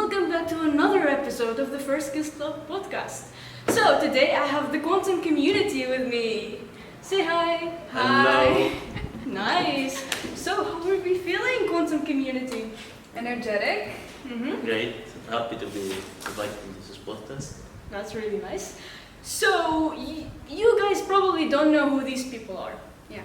welcome back to another episode of the First Kiss Club podcast. So today I have the quantum community with me. Say hi. Hello. Nice. So how are we feeling, quantum community? Energetic. Great. Happy to be invited to this podcast. That's really nice. So you guys probably don't know who these people are. Yeah.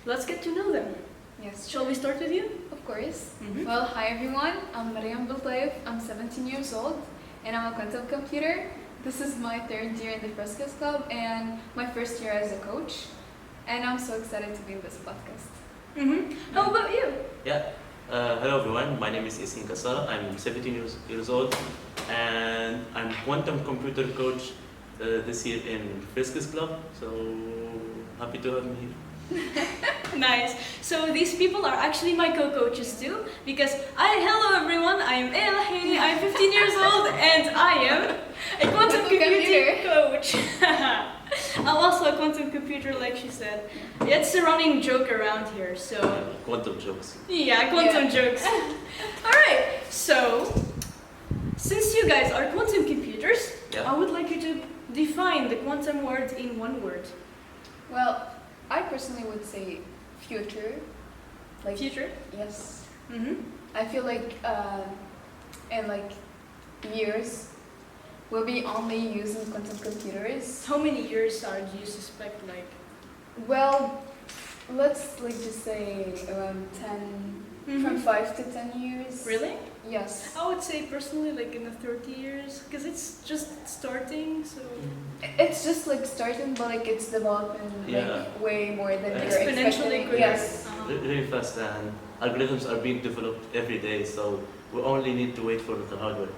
Let's get to know them. Yes. Shall we start with you? Of course. Mhm. Well, hi everyone. I'm Mariam Beltaief. I'm 17 years old, and I'm a quantum computer. This is my third year in the First Kiss Club, and my first year as a coach. And I'm so excited to be in this podcast. How about you? Yeah. Hello everyone. My name is Yessine Gassara. I'm 17 years old, and I'm quantum computer coach this year in First Kiss Club. So happy to have me here. Nice. So these people are actually my co-coaches too, because hello everyone, I am Eya Lahiani, I'm 15 years old, and I am a quantum computer coach. I'm also a quantum computer, like she said. It's a running joke around here, so... Quantum jokes. Yeah, quantum jokes. Alright, so, since you guys are quantum computers, Yeah. I would like you to define the quantum word in one word. Well, I personally would say future. Like Future? Yes. Mm-hmm. I feel like in like years, we'll be only using quantum computers. How many years do you suspect, like? Well, let's like just say around 10, from 5 to 10 years. Really? Yes. I would say personally like in the 30 years, because it's just starting, so... It's just like starting, but like it's developing Yeah. like way more than you're Exponentially expecting. quicker. Yes. Really fast, and algorithms are being developed every day. So we only need to wait for the hardware.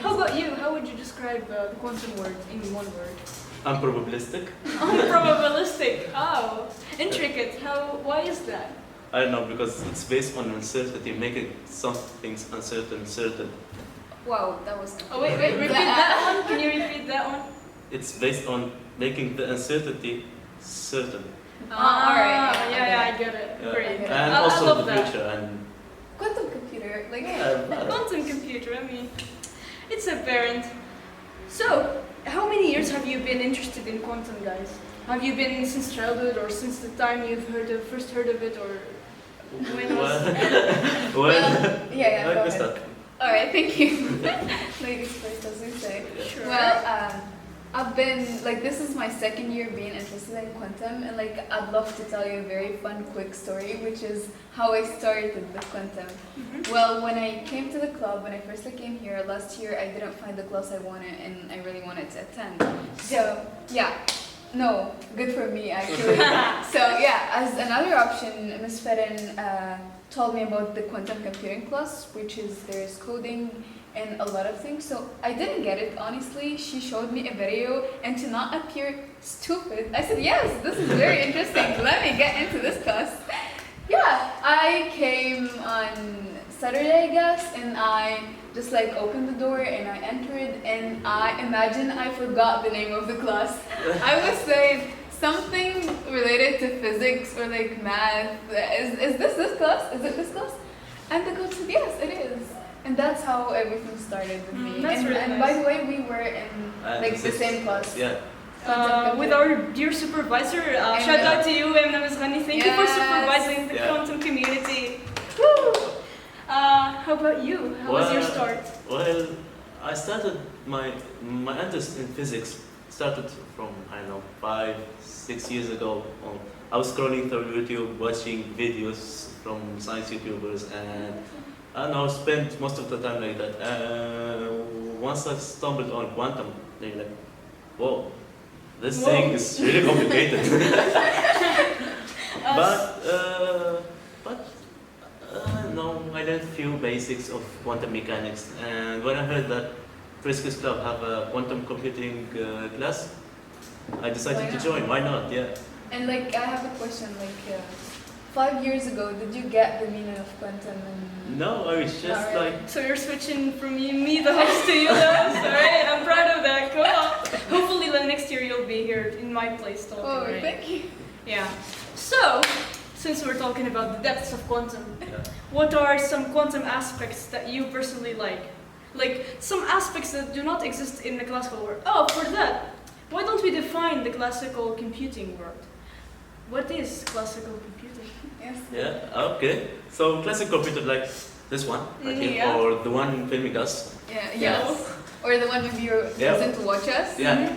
How about you? How would you describe the quantum word in one word? Unprobabilistic. Unprobabilistic. Oh, intricate. Why is that? I don't know, because it's based on uncertainty, making some things uncertain certain. Wow, that was. Oh wait, repeat that one. Can you repeat that one? It's based on making the uncertainty certain. Alright. Yeah, I get it. Yeah. Great. And I also love the that. future and Quantum computer, like. Quantum computer. I mean, it's apparent. So, how many years have you been interested in quantum, guys? Have you been since childhood, or since the time you've first heard of it, or when was? Yeah. Like Go this ahead. stuff. All right, thank you. Ladies first, as we say. Sure. Well, I've been like this is my second year being interested in quantum, and like I'd love to tell you a very fun, quick story, which is how I started with quantum. Well, when I came to the club, when I first came here last year, I didn't find the class I wanted, and I really wanted to attend. So yeah. No, good for me actually. So yeah, as another option, Ms. Ferrin told me about the quantum computing class, which is there's coding and a lot of things. So I didn't get it, honestly. She showed me a video, and to not appear stupid, I said, yes, this is very interesting. Let me get into this class. Yeah, I came on Saturday, I guess, and I just like opened the door and I entered, and I imagine I forgot the name of the class. I would say something related to physics or like math. Is this class? Is it this class? And the coach said, yes, it is. And that's how everything started with me. That's and really and nice. by the way, we were in like the same class. Yeah. With our dear supervisor, shout out to you, Emna Ghani. Thank you for supervising the quantum community. Woo! How about you? How was your start? Well, I started my interest in physics started from, I don't know, 5-6 years ago. I was scrolling through YouTube, watching videos from science YouTubers, and I don't know, spent most of the time like that. Once I stumbled on quantum, they're like, whoa, this thing is really complicated. But no, I learned a few basics of quantum mechanics, and when I heard that First Kiss Club have a quantum computing class, I decided to join. Why not? Yeah. And like I have a question, like 5 years ago, did you get the meaning of quantum? And No, I was just Alright. like, So you're switching from me, the host, to you, the host. Alright, I'm proud of that. Cool. Hopefully, next year you'll be here in my place talking. oh, right? thank you. Yeah. So, since we're talking about the depths of quantum, yeah. what are some quantum aspects that you personally like? Like some aspects that do not exist in the classical world. Oh, for that, why don't we define the classical computing world? What is classical computing? Yes. Yeah, okay. So classic computer like this one, right here, Yeah. or the one filming us. Yeah. Yes. Or the one maybe you're present to watch us. Yeah.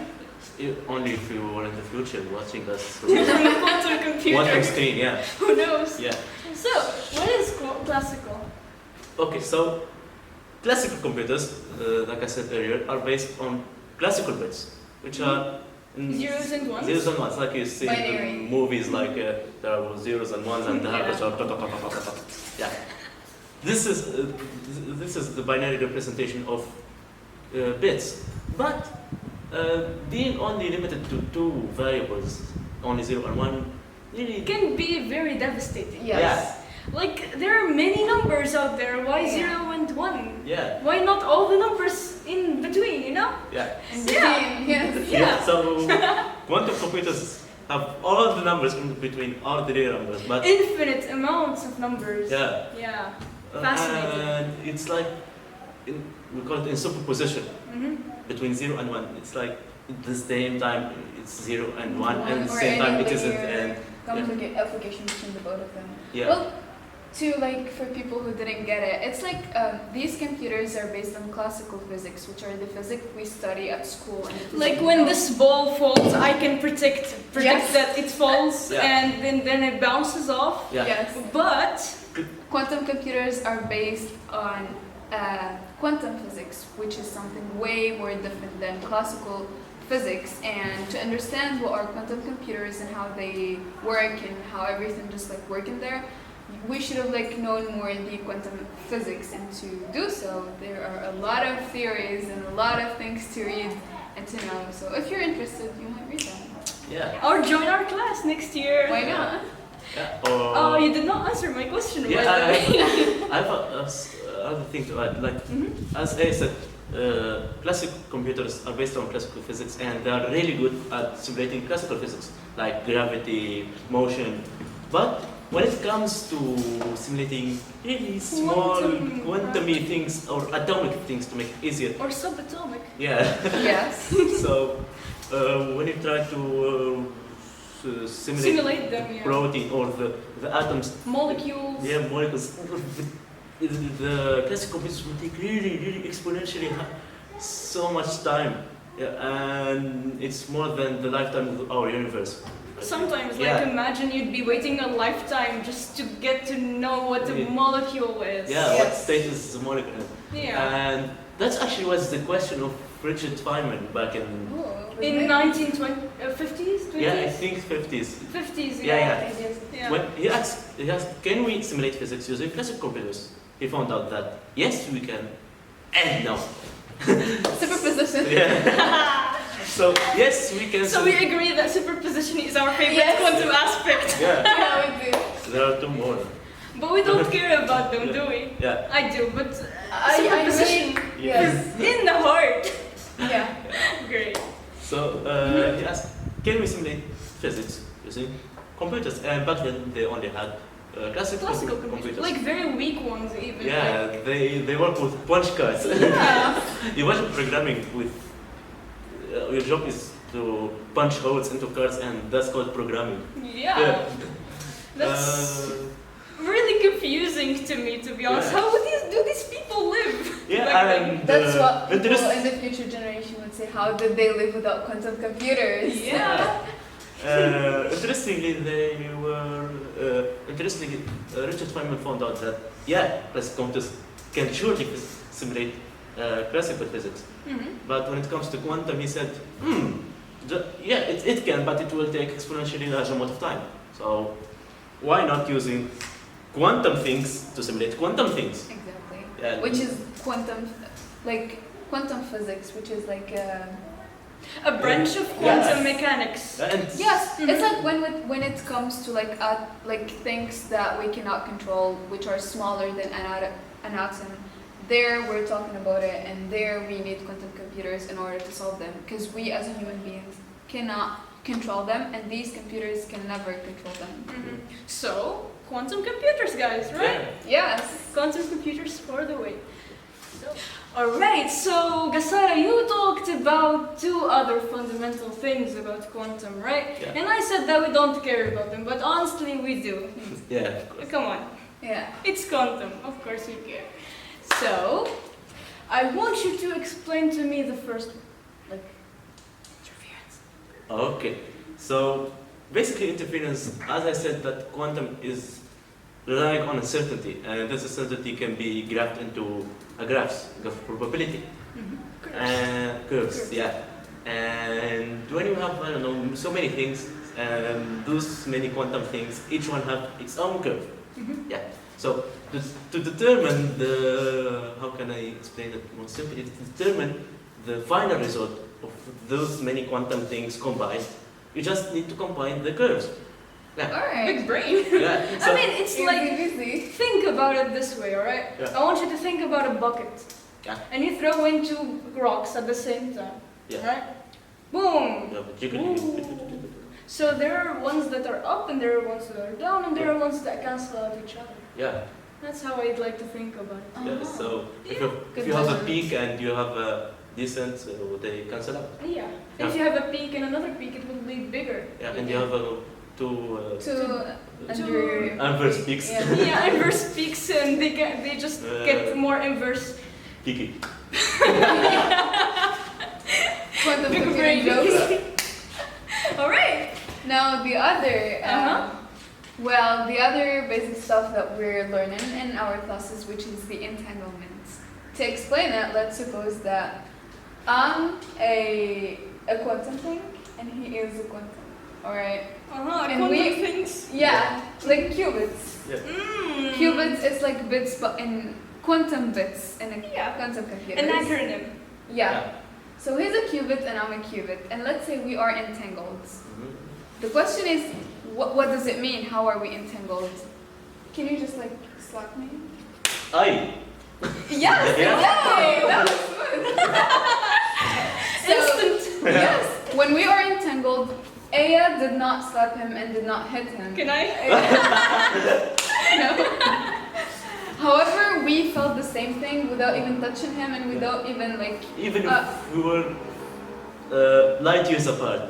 Only if you were in the future watching us From through the quantum computer. one screen, yeah. Who knows? Yeah. So, what is classical? Okay, so classical computers, like I said earlier, are based on classical bits, which are Zeros and ones? Zeros and ones, like you see in Binary. the movies, like there are zeros and ones, and the Yeah. numbers are yeah. This is the binary representation of bits, but being only limited to two variables, only 0 and 1, really It can be very devastating. Yes. Like, there are many numbers out there. Why Yeah. 0 and 1? Yeah, Why not all the numbers in between, you know? yeah. And Yeah. Yes. Yeah. So quantum computers have all of the numbers in between all the real numbers, but Infinite amounts of numbers. yeah. Yeah. Fascinating. And it's like, we call it in superposition Mm-hmm. between 0 and 1. It's like at the same time it's 0 and 1, and at the Or same time any it isn't. linear And application between the both of them. yeah, Well, for people who didn't get it, it's like these computers are based on classical physics, which are the physics we study at school. And the physics Like we when know. this ball falls, I can predict Yes. that it falls, Yeah. and then it bounces off. yeah. Yes. But Quantum computers are based on quantum physics, which is something way more different than classical physics. And to understand what are quantum computers and how they work and how everything just like work in there, we should have like known more the quantum physics. And to do so, there are a lot of theories and a lot of things to read and to know. So if you're interested, you might read them. Yeah. or join our class next year. Why not? Yeah. Or, Oh, you did not answer my question. Yeah, by the way. I have other thing to add. Like, as I said, classic computers are based on classical physics, and they are really good at simulating classical physics, like gravity, motion. But when it comes to simulating really small quantum-y things or atomic things to make it easier, Or subatomic. yeah. Yes. So when you try to simulate Them, yeah. protein or the atoms, Molecules. yeah, molecules, the classic computers will take really exponentially so much time, yeah, and it's more than the lifetime of our universe. Sometimes, like, Yeah. imagine you'd be waiting a lifetime just to get to know what a Yeah. molecule is. Yeah, Yes. what state is the molecule in? Yeah. And that's actually was the question of Richard Feynman back in, In 1950s, 20s? yeah, I think 50s. 50s, Yeah, yeah. yeah. Yeah. When he asked, can we simulate physics using classic computers? He found out that yes, we can, and no. Superposition. Yeah. So yes, we can. So we agree that superposition is our favorite Yes. quantum aspect. Yeah. Yeah, we do. There are two more. But we don't care about them, do we? Yeah. I do, but I superposition really, yes. in the heart. Yeah. So Great. he asked, can we simulate physics using computers? And back then they only had classical computers. Like very weak ones even. Yeah, they work with punch cards. Yeah. You watch programming with your job is to punch holes into cards, and that's called programming. Yeah. That's really confusing to me, to be honest. Yeah. How do these people live? Yeah, back then? and That's what people interest- in the future generation would say. How did they live without quantum computers? Yeah. Interestingly, Richard Feynman found out that classical computers can surely simulate classical physics. But when it comes to quantum, he said, it can, but it will take exponentially large amount of time. So why not using quantum things to simulate quantum things? Exactly. Yeah. Which is quantum physics, which is like. A branch of quantum Yes. mechanics. And Yes, Mhm. it's like when it comes to like things that we cannot control, which are smaller than an atom. There we're talking about it, and there we need quantum computers in order to solve them, because we as human beings cannot control them, and these computers can never control them. So, quantum computers, guys, right? yeah. Yes. Quantum computers for the way. Alright, so Gassara, you talked about 2 other fundamental things about quantum, right? Yeah. And I said that we don't care about them, but honestly we do. Yeah, of course. Come on, Yeah. it's quantum, of course we care. So, I want you to explain to me the first, interference. Okay, so basically interference, as I said, that quantum is relying on uncertainty, and this uncertainty can be graphed into a graphs of probability. Curves, yeah. And when you have, I don't know, so many things, those many quantum things, each one have its own curve. Yeah. So to determine the, how can I explain it more simply? To determine the final result of those many quantum things combined, you just need to combine the curves. Yeah. Alright. Big brain. Yeah. So, I mean, it's like, easy. think about it this way, alright? Yeah. I want you to think about a bucket. Yeah. And you throw in 2 rocks at the same time. Yeah. Right? Boom! yeah, but you can. Ooh. So there are ones that are up and there are ones that are down and there are ones that cancel out each other. Yeah. That's how I'd like to think about it. Yeah. So if Good you have a judgment. peak and you have a descent, so they cancel out. Yeah. Yeah. If you have a peak and another peak, it will be bigger. Yeah. And you have two Under inverse peaks. Yeah. Yeah, inverse peaks and they just get more inverse. Peaky. Quantum Big computing brain. jokes. Alright. Now the other, Uh-huh. well, the other basic stuff that we're learning in our classes, which is the entanglements. To explain it, let's suppose that I'm a quantum thing and he is a quantum. Alright? And And quantum we- things. Yeah, like qubits. Mm. Qubits is like bits, but in quantum bits in a Yeah. quantum computer. An acronym. Yeah. So he's a qubit and I'm a qubit, and let's say we are entangled. Mhm. The question is, what does it mean? How are we entangled? Can you just like slap me? Aye. Yes, Yeah. exactly. That was good. Instant. Yes, when we are entangled, Eya did not slap him and did not hit him. Can I? No. However, we felt the same thing without even touching him and without even like. Even Uh, if we were light years apart.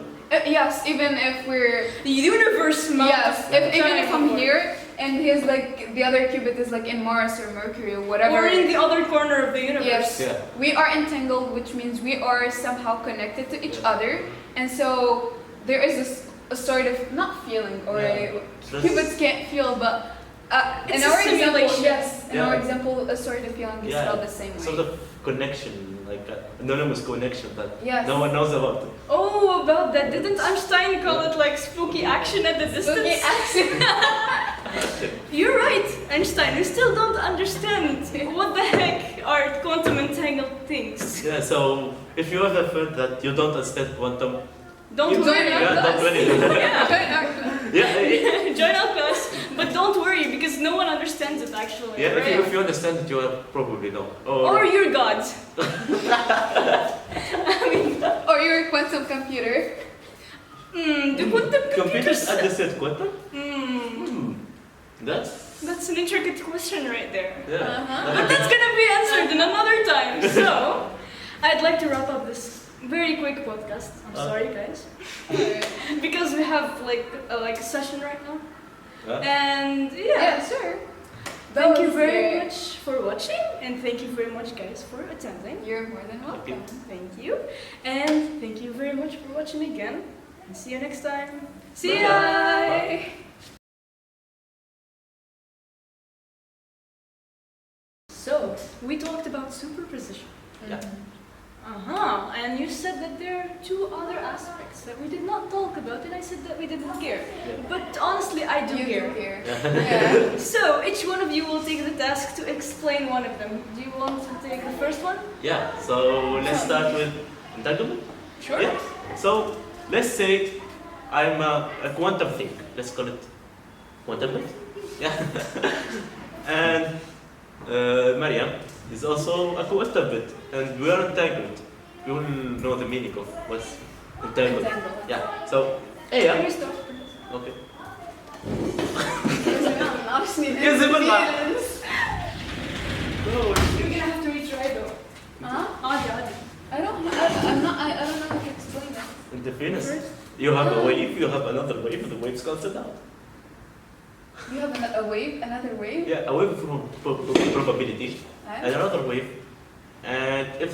Yes, even if we're. The universe mouth. Yes, even if I'm here and he's like the other qubit is like in Mars or Mercury or whatever. Or in the other corner of the universe. Yes, Yeah. we are entangled, which means we are somehow connected to each other, and so there is a sort of not feeling or Yeah. qubits can't feel, but in It's a our example, simulation. yes, in our Yeah. example, a sort of feeling is felt the same way. Sort of connection, like an anonymous connection that Yes. no one knows about. Oh, about that. Didn't Einstein call it like spooky action at the distance? Spooky action. You're right, Einstein. We still don't understand what the heck are quantum entangled things. Yeah, so if you ever felt that you don't understand quantum, Don't you- worry. our yeah, class. don't worry. Yeah, Join our class, but don't worry because no one understands it actually. yeah. right? If you understand it, you probably know. Or you're God. Or your quantum computer. The quantum computers computers. understand quantum. That's That's an intricate question right there. yeah. Uh-huh. But that's gonna be answered in another time. So, I'd like to wrap up this very quick podcast. I'm sorry, guys, because we have like a session right now, and Yeah, sure. That Thank you was very great. much for watching, and thank you very much, guys, for attending. You're more than welcome. Thank you, and thank you very much for watching again. And see you next time. See ya. Bye. So we talked about superposition. Yeah. And you said that there are 2 other aspects that we did not talk about, and I said that we didn't care. Yeah. But honestly, I do You care. do care. Yeah. So each one of you will take the task to explain one of them. Do you want to take the first one? Yeah. So let's start with entanglement. Sure. Yeah. So let's say I'm a quantum thing. Let's call it quantum bit. Yeah. And Mariam is also a quantum bit, and we are entangled. You will know the meaning of what's entangled. Entangled. Yeah. So, hey, Can we stop? okay. Obviously, Yes, but feelings. Oh, We're gonna have to retry interference. First? You have a wave, you have another wave, the waves cancel out. You have a wave, another wave. Yeah, a wave from probability, and And another wave. And if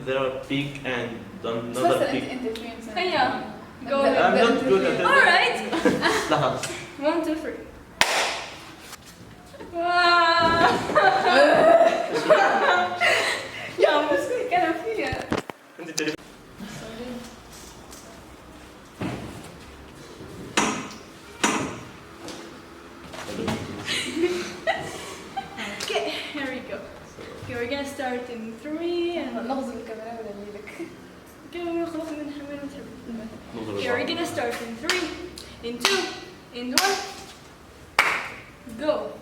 there are peak and another special peak. interference. Yeah. Go The- ahead. I'm the not good at interference. that. Alright. لحظة. 1, 2, 3. يا مسكين كان فيها. أنت تلف- Okay, here we go. Okay, we're gonna start in 3 and نغزو الكاميرا ولا نجيبك؟ okay, خلاص نحمل ونتحب. نضرب Okay, we're بعض. gonna start in 3, in 2, in 1. Go.